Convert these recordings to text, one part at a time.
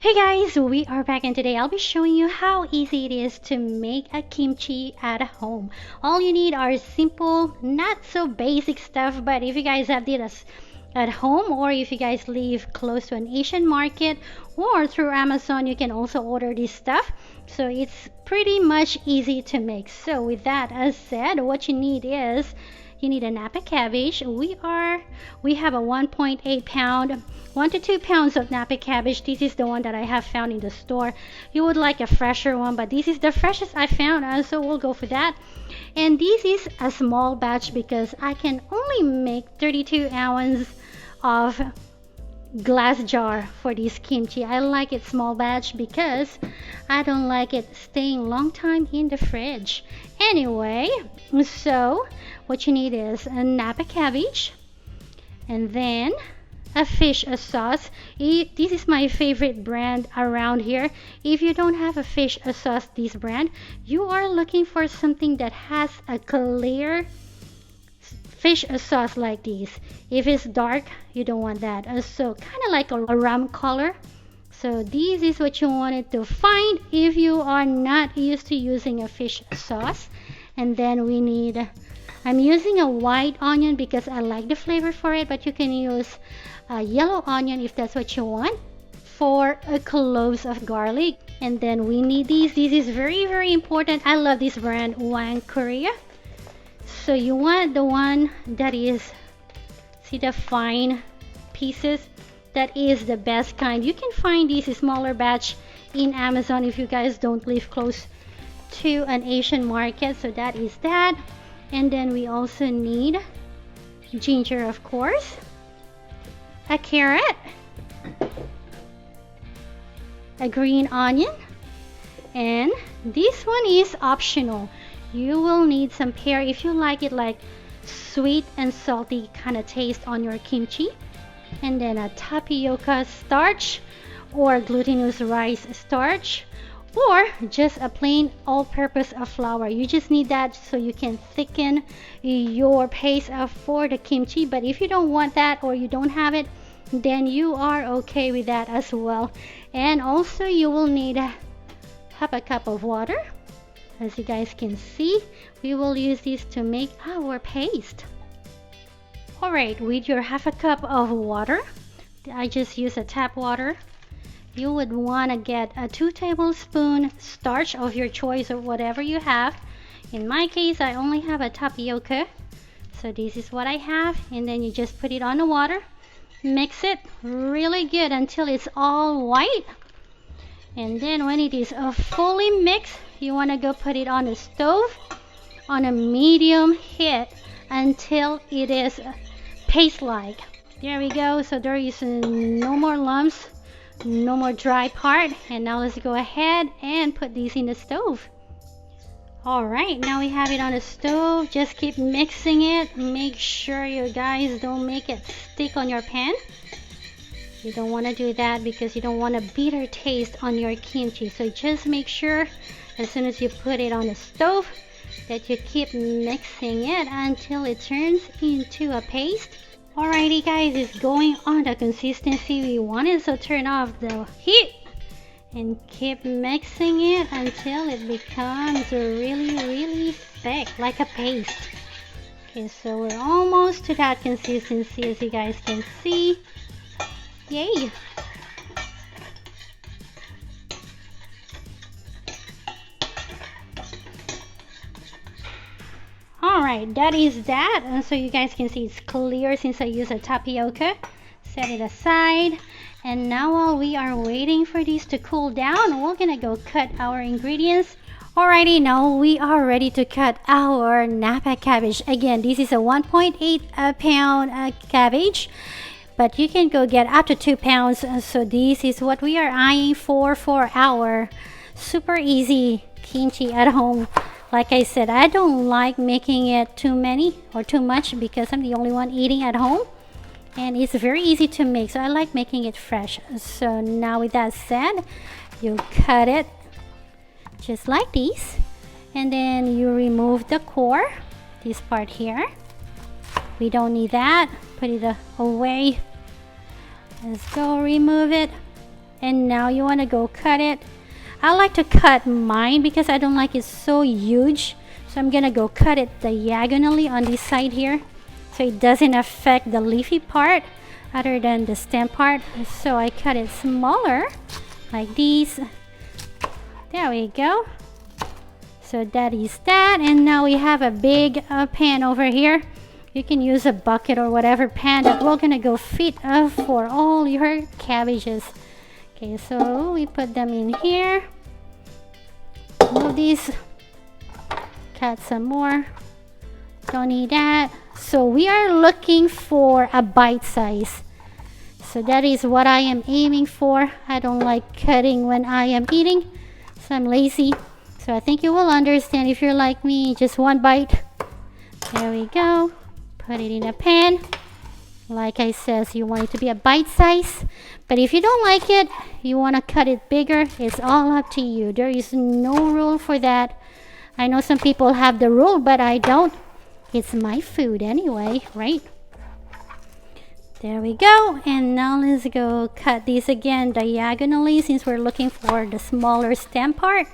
Hey guys, we are back, and today I'll be showing you how easy it is to make a kimchi at home. All you need are simple, not so basic stuff, but if you guys have this at home, or if you guys live close to an Asian market or through Amazon, you can also order this stuff. So it's pretty much easy to make. So with that as said, what you need is you need a Napa cabbage. We have a 1.8 pound, 1 to 2 pounds of Napa cabbage. This is the one that I have found in the store. You would like a fresher one, but this is the freshest I found, so we'll go for that. And this is a small batch because I can only make 32 ounces of glass jar for this kimchi. I like it small batch because I don't like it staying long time in the fridge. Anyway, so what you need is a Napa cabbage and then a fish sauce. This is my favorite brand around here. If you don't have a fish sauce, this brand, you are looking for something that has a clear fish sauce like this. If it's dark, you don't want that. So kind of like a rum color. So this is what you wanted to find if you are not used to using a fish sauce. And then we need, I'm using a white onion because I like the flavor for it, but you can use a yellow onion if that's what you want. 4 cloves of garlic. And then we need these. This is very important. I love this brand, One Korea. So you want the one that is, see the fine pieces? That is the best kind. You can find this smaller batch in Amazon if you guys don't live close to an Asian market. So that is that. And then we also need ginger, of course, a carrot, a green onion, and this one is optional. You will need some pear if you like it like sweet and salty kind of taste on your kimchi. And then a tapioca starch or glutinous rice starch, or just a plain all-purpose flour. You just need that so you can thicken your paste for the kimchi. But if you don't want that or you don't have it, then you are okay with that as well. And also you will need half a cup of water. As you guys can see, we will use this to make our paste. Alright, with your half a cup of water, I just use a tap water. You would want to get a 2 tablespoons starch of your choice or whatever you have. In my case, I only have a tapioca. So this is what I have. And then you just put it on the water. Mix it really good until it's all white. And then when it is fully mixed, you want to go put it on the stove on a medium heat until it is paste-like. There we go. So there is no more lumps, no more dry part. And now let's go ahead and put these in the stove. Alright, now we have it on the stove. Just keep mixing it. Make sure you guys don't make it stick on your pan. You don't want to do that because you don't want a bitter taste on your kimchi. So just make sure as soon as you put it on the stove that you keep mixing it until it turns into a paste. Alrighty guys, it's going on the consistency we wanted, so turn off the heat and keep mixing it until it becomes really thick, like a paste. Okay, so we're almost to that consistency, as you guys can see. Yay! Alright, that is that. And so you guys can see it's clear since I use a tapioca. Set it aside. And now while we are waiting for these to cool down, we're gonna go cut our ingredients. Alrighty, now we are ready to cut our Napa cabbage. Again, this is a 1.8 pound cabbage, but you can go get up to 2 pounds. So this is what we are eyeing for our super easy kimchi at home. Like I said, I don't like making it too many or too much because I'm the only one eating at home. And it's very easy to make, so I like making it fresh. So now with that said, you cut it just like this. And then you remove the core, this part here. We don't need that. Put it away. Let's go remove it. And now you want to go cut it. I like to cut mine because I don't like it so huge. So I'm gonna go cut it diagonally on this side here, so it doesn't affect the leafy part other than the stem part. So I cut it smaller like this. There we go. So that is that. And now we have a big pan over here. You can use a bucket or whatever pan that we're gonna go fit for all your cabbages. Okay, so we put them in here. Move these. Cut some more. Don't need that. So we are looking for a bite size. So that is what I am aiming for. I don't like cutting when I am eating, so I'm lazy. So I think you will understand if you're like me, just one bite. There we go. Put it in a pan. Like I said, you want it to be a bite size. But if you don't like it, you want to cut it bigger, it's all up to you. There is no rule for that. I know some people have the rule, but I don't. It's my food anyway, right? There we go. And now let's go cut these again diagonally since we're looking for the smaller stem part.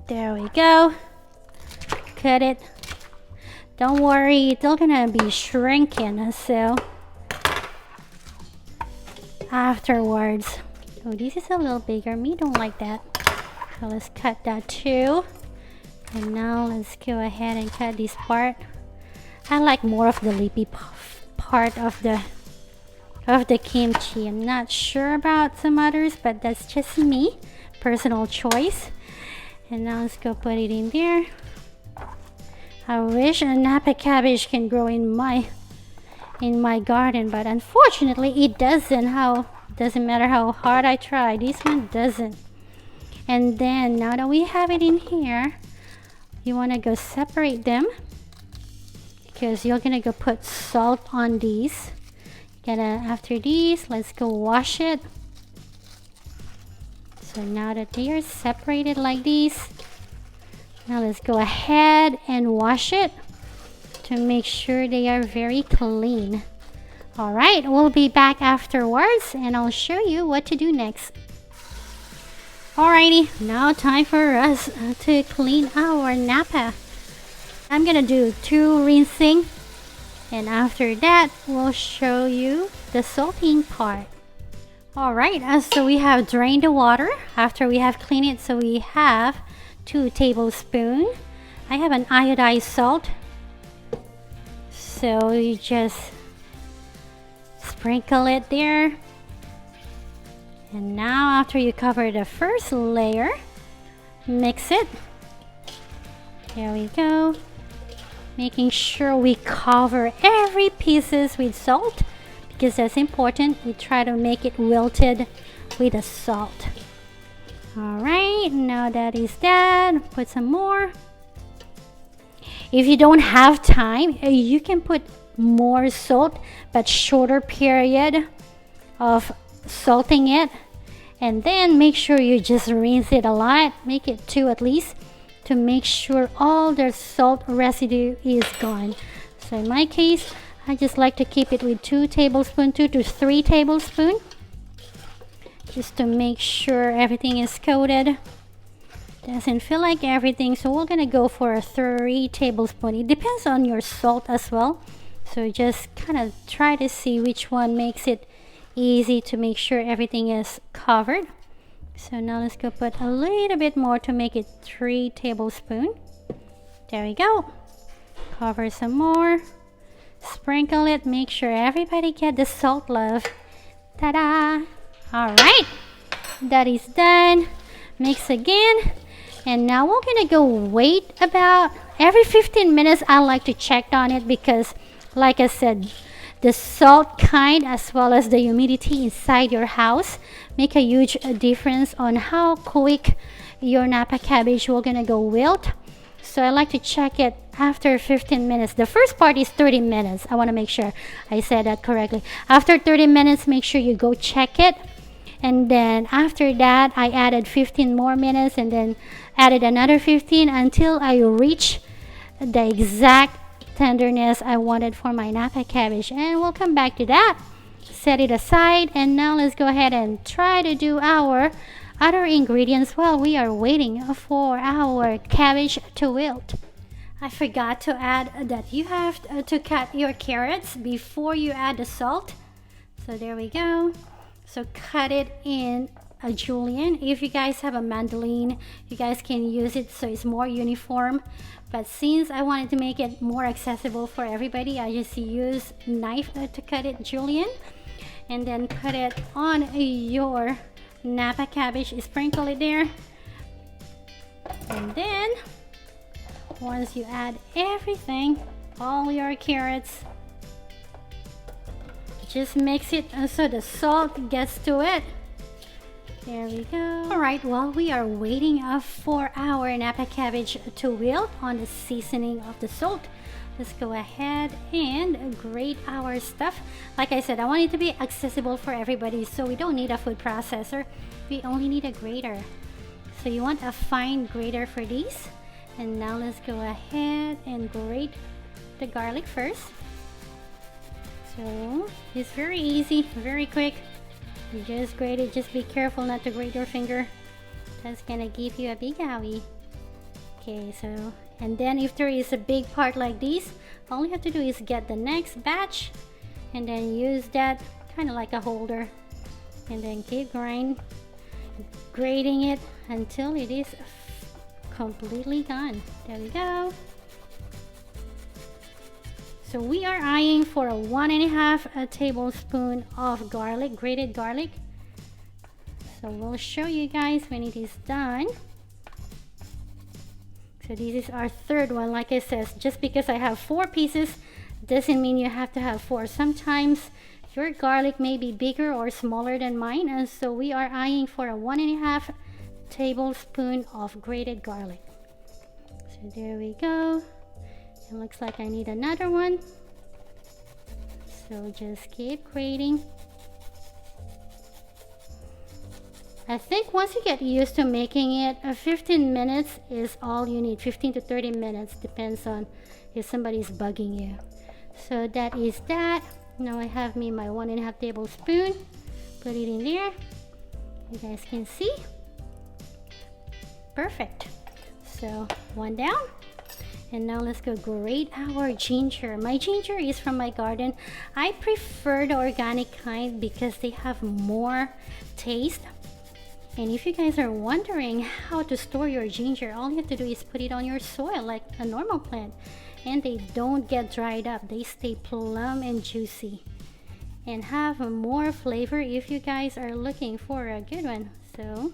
There we go. Cut it. Don't worry, it's all gonna be shrinking, so afterwards. Oh, this is a little bigger. Me don't like that. So let's cut that too. And now let's go ahead and cut this part. I like more of the leafy part of the kimchi. I'm not sure about some others, but that's just me, personal choice. And now let's go put it in there. I wish a Napa cabbage can grow in my garden, but unfortunately it doesn't. Doesn't matter how hard I try, this one doesn't. And then now that we have it in here, you want to go separate them because you're gonna go put salt on these. After these, let's go wash it. So now that they are separated like this, now let's go ahead and wash it to make sure they are very clean. Alright, we'll be back afterwards and I'll show you what to do next. Alrighty, now time for us to clean our Napa. I'm gonna do 2 rinsing, and after that we'll show you the salting part. Alright, so we have drained the water after we have cleaned it. So we have 2 tablespoons. I have an iodized salt, so you just sprinkle it there. And now after you cover the first layer, mix it. There we go. Making sure we cover every pieces with salt because that's important. We try to make it wilted with the salt. Alright, now that is that, put some more. If you don't have time, you can put more salt, but shorter period of salting it. And then make sure you just rinse it a lot, make it 2 at least, to make sure all the salt residue is gone. So in my case, I just like to keep it with 2 tablespoons, 2 to 3 tablespoons, just to make sure everything is coated. Doesn't feel like everything, so we're gonna go for a 3 tablespoons. It depends on your salt as well, so just kind of try to see which one makes it easy to make sure everything is covered. So now let's go put a little bit more to make it 3 tablespoons. There we go. Cover some more, sprinkle it, make sure everybody get the salt love. Ta-da! Alright, that is done. Mix again, and now we're gonna go wait about every 15 minutes. I like to check on it because, like I said, the salt kind as well as the humidity inside your house make a huge difference on how quick your Napa cabbage will gonna go wilt. So I like to check it after 15 minutes. The first part is 30 minutes. I want to make sure I said that correctly. After 30 minutes, make sure you go check it. And then after that, I added 15 more minutes and then added another 15 until I reach the exact tenderness I wanted for my Napa cabbage. And we'll come back to that set it aside, and now let's go ahead and try to do our other ingredients while we are waiting for our cabbage to wilt. I forgot to add that you have to cut your carrots before you add the salt. So there we go. So cut it in a julienne. If you guys have a mandolin, you guys can use it so it's more uniform. But since I wanted to make it more accessible for everybody, I just use knife to cut it julienne, and then put it on your Napa cabbage. Sprinkle it there, and then once you add everything, all your carrots, just mix it so the salt gets to it. There we go. Alright, while we are waiting for our Napa cabbage to wilt on the seasoning of the salt, let's go ahead and grate our stuff. Like I said, I want it to be accessible for everybody, so we don't need a food processor. We only need a grater. So you want a fine grater for these. And now let's go ahead and grate the garlic first. So it's very easy, very quick. You just grate it. Just be careful not to grate your finger. That's gonna give you a big owie. Okay, so, and then if there is a big part like this, all you have to do is get the next batch and then use that kind of like a holder, and then keep grating it until it is completely done. There we go. So we are eyeing for a 1.5 tablespoon of garlic, grated garlic. So we'll show you guys when it is done. So this is our third one. Like I said, just because I have 4 pieces doesn't mean you have to have 4. Sometimes your garlic may be bigger or smaller than mine, and so we are eyeing for a 1.5 tablespoon of grated garlic. So there we go. It looks like I need another one, so just keep grating. I think once you get used to making it, 15 minutes is all you need. 15 to 30 minutes, depends on if somebody's bugging you. So that is that. Now I have me my 1.5 tablespoon. Put it in there. You guys can see. Perfect. So one down. And now let's go grate our ginger. My ginger is from my garden. I prefer the organic kind because they have more taste. And if you guys are wondering how to store your ginger, all you have to do is put it on your soil like a normal plant. And they don't get dried up. They stay plump and juicy and have more flavor if you guys are looking for a good one. So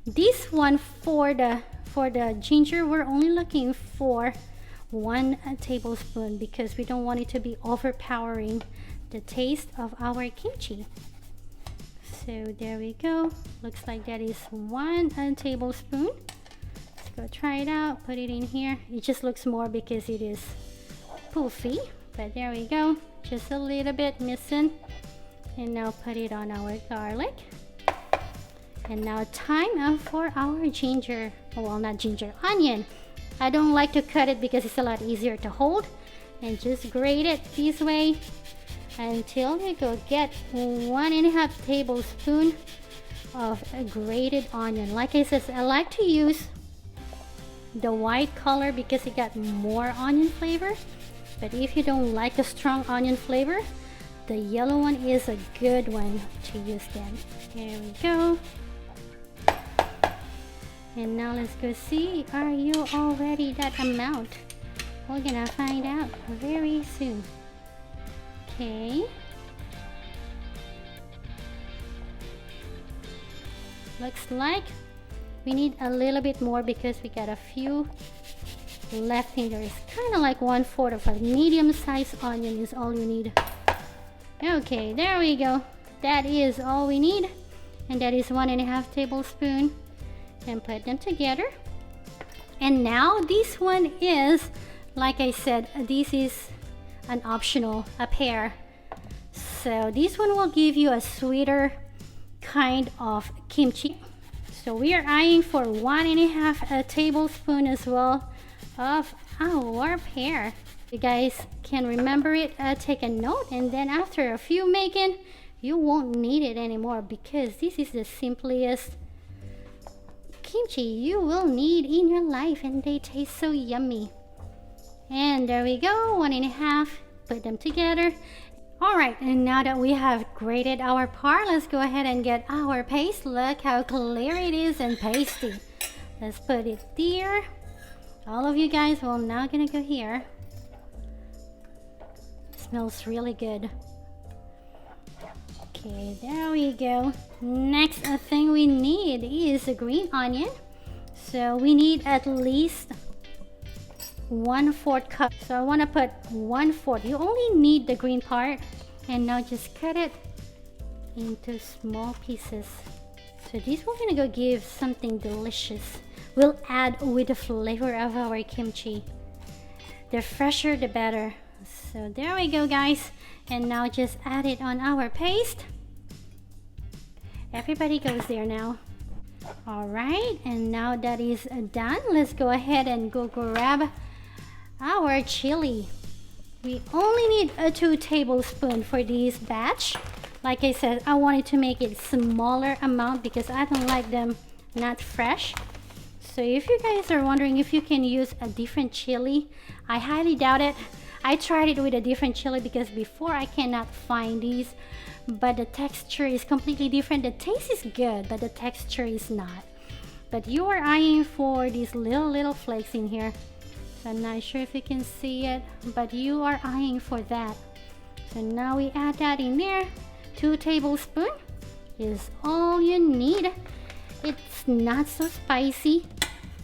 this one for the ginger, we're only looking for 1 tablespoon because we don't want it to be overpowering the taste of our kimchi. So there we go. Looks like that is 1 tablespoon. Let's go try it out. Put it in here. It just looks more because it is poofy, but there we go. Just a little bit missing. And now put it on our garlic. And now time for our ginger. Well, not ginger, onion. I don't like to cut it because it's a lot easier to hold. And just grate it this way until you go get 1.5 tablespoon of a grated onion. Like I said, I like to use the white color because it got more onion flavor. But if you don't like a strong onion flavor, the yellow one is a good one to use then. There we go. And now let's go see, are you already that amount? We're gonna find out very soon. Okay. Looks like we need a little bit more because we got a few left in there. It's kind of like 1/4 of a medium-sized onion is all you need. Okay, there we go. That is all we need. And that is 1.5 tablespoon. And put them together. And now this one is, like I said, this is an optional, a pear. So this one will give you a sweeter kind of kimchi. So we are eyeing for 1.5 tablespoon as well of our pear. You guys can remember it, take a note, and then after a few making, you won't need it anymore because this is the simplest kimchi you will need in your life, and they taste so yummy. And there we go, 1.5. Put them together. All right, and now that we have grated our par, let's go ahead and get our paste. Look how clear it is and pasty. Let's put it there. All of you guys, well, now gonna go here. Smells really good. Okay, there we go. Next thing we need is a green onion. So we need at least 1/4 cup. So I want to put 1/4. You only need the green part. And now just cut it into small pieces. So this we're gonna go give something delicious. We'll add with the flavor of our kimchi. The fresher the better. So there we go, guys. And now just add it on our paste. Everybody goes there now. All right, and now that is done, let's go ahead and go grab our chili. We only need 2 tablespoons for this batch. Like I said, I wanted to make it smaller amount because I don't like them not fresh. So if you guys are wondering if you can use a different chili, I highly doubt it. I tried it with a different chili because before I cannot find these, but the texture is completely different. The taste is good, but the texture is not. But you are eyeing for these little flakes in here. So I'm not sure if you can see it, but you are eyeing for that. So now we add that in there. 2 tablespoons is all you need. It's not so spicy.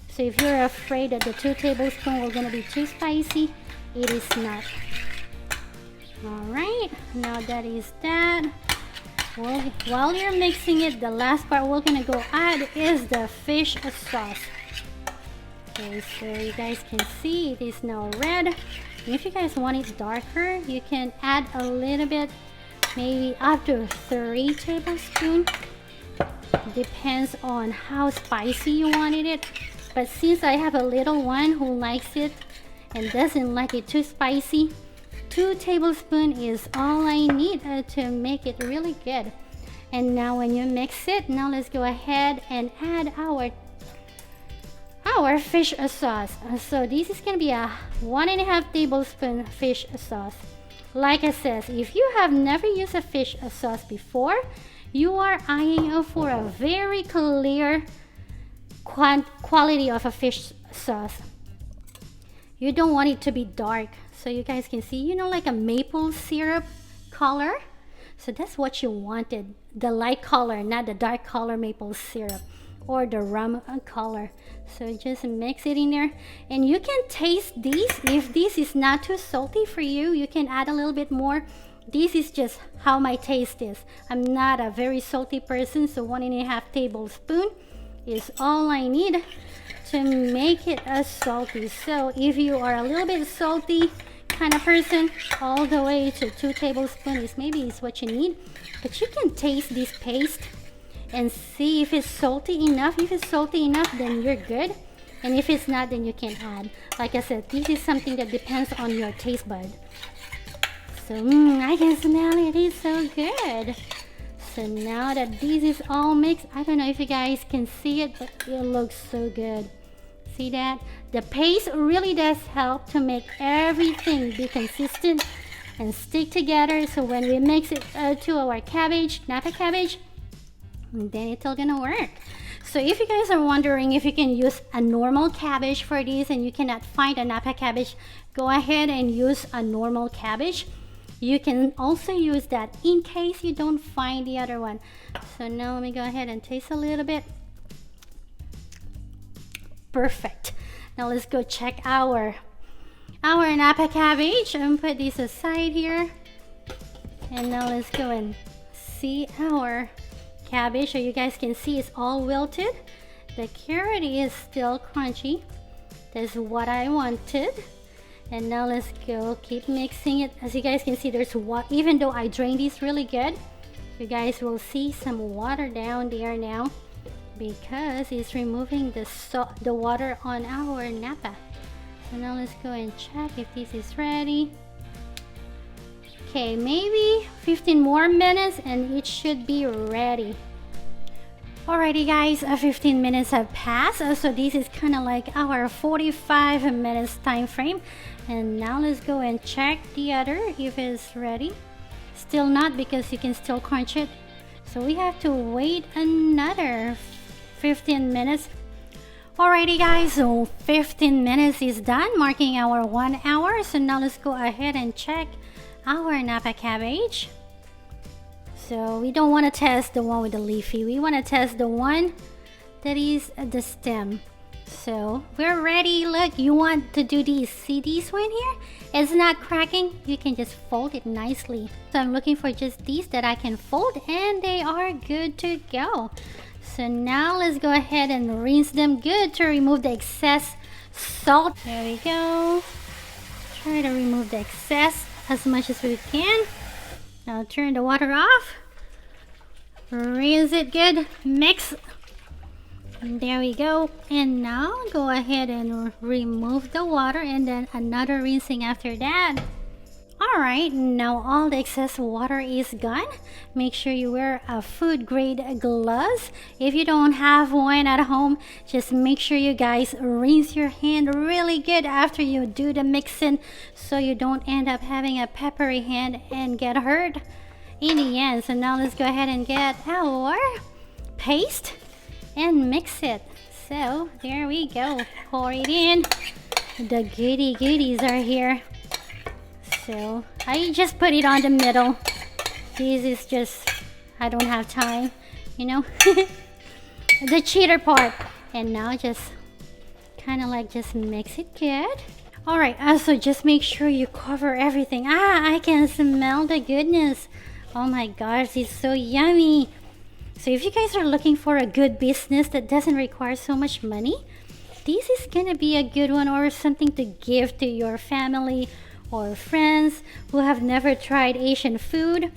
So if you're afraid that the 2 tablespoons are gonna be too spicy, it is not. All right, now that is that. Well, while you're mixing it, the last part we're gonna go add is the fish sauce. Okay, so you guys can see it is now red. And if you guys want it darker, you can add a little bit, maybe up to 3 tablespoons. Depends on how spicy you wanted it. But since I have a little one who likes it and doesn't like it too spicy, 2 tablespoons is all I need to make it really good. And now when you mix it, now let's go ahead and add our fish sauce. So this is gonna be a 1.5 tablespoon fish sauce. Like I said, if you have never used a fish sauce before, you are eyeing for a very clear quality of a fish sauce. You don't want it to be dark, so you guys can see, you know, like a maple syrup color. So that's what you wanted, the light color, not the dark color maple syrup or the rum color. So just mix it in there, and you can taste this. If this is not too salty for you, you can add a little bit more. This is just how my taste is. I'm not a very salty person, so 1.5 tablespoons is all I need to make it as salty. So if you are a little bit salty kind of person, all the way to 2 tablespoons is what you need. But you can taste this paste and see if it's salty enough. If it's salty enough, then you're good. And if it's not, then you can add. Like I said, this is something that depends on your taste bud. So I can smell it. It's so good. So now that this is all mixed, I don't know if you guys can see it, but it looks so good. See that? The paste really does help to make everything be consistent and stick together. So when we mix it to our cabbage, Napa cabbage, then it's all gonna work. So if you guys are wondering if you can use a normal cabbage for this and you cannot find a Napa cabbage, go ahead and use a normal cabbage. You can also use that in case you don't find the other one. So now let me go ahead and taste a little bit. Perfect. Now let's go check our Napa cabbage and put this aside here. And now let's go and see our cabbage. So you guys can see it's all wilted. The carrot is still crunchy. That's what I wanted. And now let's go keep mixing it. As you guys can see, there's water. Even though I drained this really good, you guys will see some water down there now because it's removing the water on our Napa. So now let's go and check if this is ready. Okay, maybe 15 more minutes and it should be ready. Alrighty guys, 15 minutes have passed, so this is kind of like our 45 minutes time frame. And now let's go and check the other if it's ready. Still not, because you can still crunch it. So we have to wait another 15 minutes. Alrighty guys, so 15 minutes is done, marking our 1 hour. So now let's go ahead and check our Napa cabbage. So we don't want to test the one with the leafy. We want to test the one that is the stem. So we're ready. Look, you want to do these. See this one here? It's not cracking. You can just fold it nicely. So I'm looking for just these that I can fold, and they are good to go. So now let's go ahead and rinse them good to remove the excess salt. There we go. Try to remove the excess as much as we can. Now turn the water off. Rinse it good. Mix. And there we go. And now go ahead and remove the water, and then another rinsing after that. Alright, now all the excess water is gone. Make sure you wear a food grade gloves. If you don't have one at home, just make sure you guys rinse your hand really good after you do the mixing, so you don't end up having a peppery hand and get hurt in the end. So now let's go ahead and get our paste and mix it. So there we go. Pour it in. The goodies are here. So I just put it on the middle. This is just, I don't have time, you know. The cheater part. And now just kind of like just mix it good. Alright, also just make sure you cover everything. I can smell the goodness. Oh my gosh, it's so yummy. So if you guys are looking for a good business that doesn't require so much money, this is gonna be a good one, or something to give to your family or friends who have never tried Asian food.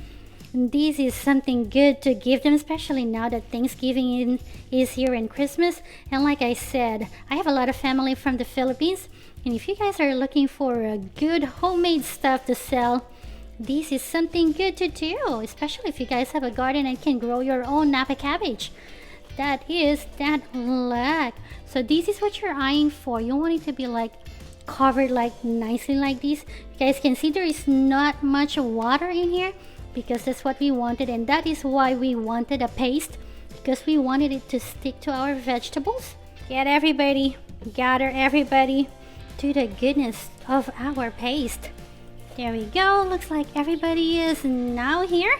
This is something good to give them, especially now that Thanksgiving is here and Christmas. And like I said, I have a lot of family from the Philippines, and if you guys are looking for a good homemade stuff to sell, this is something good to do, especially if you guys have a garden and can grow your own Napa cabbage. That is that luck. So this is what you're eyeing for. You want it to be like covered like nicely like this. You guys can see there is not much water in here, because that's what we wanted, and that is why we wanted a paste, because we wanted it to stick to our vegetables. Gather everybody to the goodness of our paste. There we go. Looks like everybody is now here.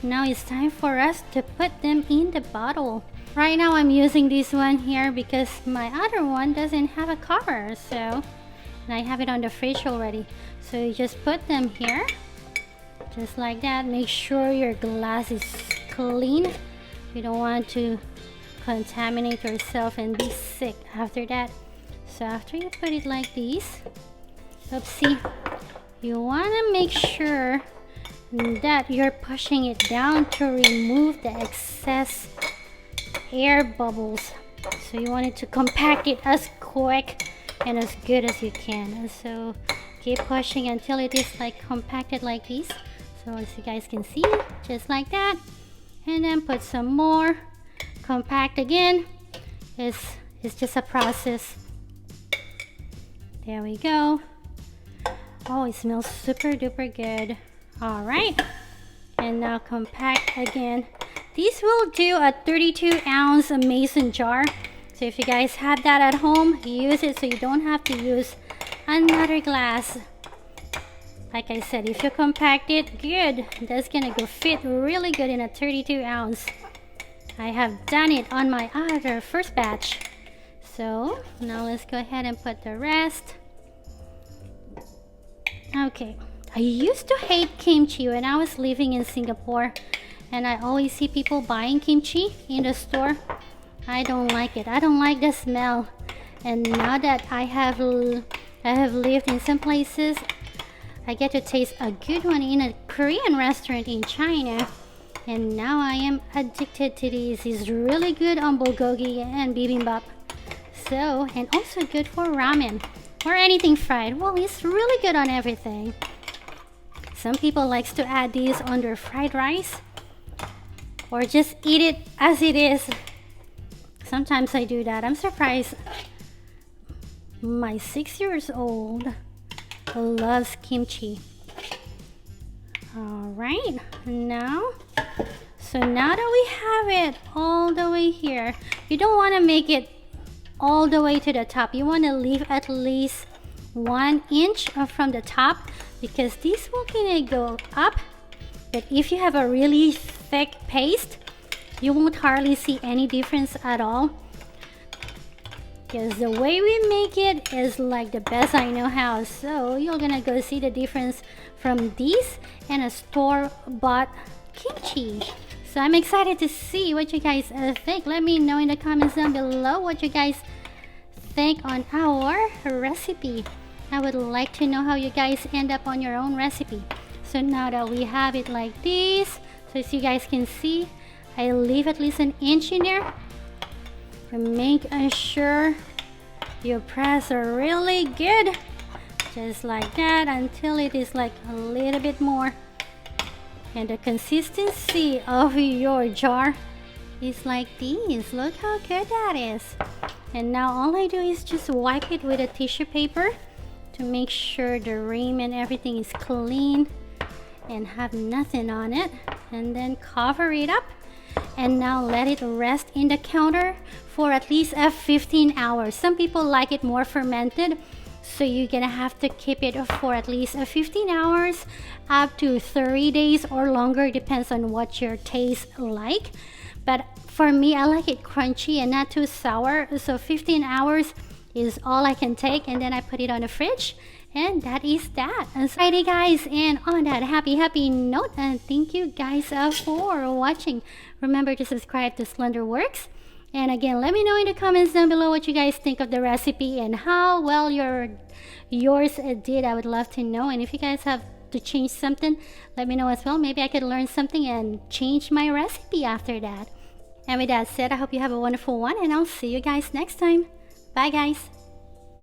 Now it's time for us to put them in the bottle. Right now I'm using this one here because my other one doesn't have a cover, so, and I have it on the fridge already. So you just put them here, just like that. Make sure your glass is clean. You don't want to contaminate yourself and be sick after that. So after you put it like this, oopsie, you want to make sure that you're pushing it down to remove the excess air bubbles. So you want it to compact it as quick and as good as you can. And so keep pushing until it is like compacted like this. So as you guys can see, just like that. And then put some more, compact again. It's just a process. There we go. Oh, it smells super duper good. All right, and now compact again. This will do a 32-ounce mason jar. So if you guys have that at home, use it so you don't have to use another glass. Like I said, if you compact it good, that's gonna go fit really good in a 32-ounce. I have done it on my other first batch. So now let's go ahead and put the rest. Okay, I used to hate kimchi when I was living in Singapore, and I always see people buying kimchi in the store. I don't like it. I don't like the smell. And now that I have lived in some places, I get to taste a good one in a Korean restaurant in China, and now I am addicted to these. It's really good on bulgogi and bibimbap. So, and also good for ramen. or anything fried. Well, it's really good on everything. Some people likes to add these on their fried rice or just eat it as it is. Sometimes I do that. I'm surprised my 6 years old loves kimchi. All right, now, so now that we have it all the way here, you don't want to make it all the way to the top. You want to leave at least 1 inch from the top, because this will gonna go up. But if you have a really thick paste, you won't hardly see any difference at all, because the way we make it is like the best I know how. So you're gonna go see the difference from these and a store-bought kimchi. So I'm excited to see what you guys think. Let me know in the comments down below what you guys think on our recipe. I would like to know how you guys end up on your own recipe. So now that we have it like this, so as you guys can see, I leave at least 1 inch in there to make sure you press really good, just like that, until it is like a little bit more. And the consistency of your jar is like this. Look how good that is. And now all I do is just wipe it with a tissue paper to make sure the rim and everything is clean and have nothing on it, and then cover it up. And now let it rest in the counter for at least 15 hours. Some people like it more fermented, so you're gonna have to keep it for at least 15 hours, up to 30 days or longer, depends on what your taste like. But for me, I like it crunchy and not too sour, so 15 hours is all I can take, and then I put it on the fridge, and that is that. Alrighty guys, and on that happy note, and thank you guys for watching. Remember to subscribe to SlunderWorks, and again, let me know in the comments down below what you guys think of the recipe and how well yours did. I would love to know. And if you guys have to change something, let me know as well. Maybe I could learn something and change my recipe after that. And with that said, I hope you have a wonderful one, and I'll see you guys next time. Bye guys.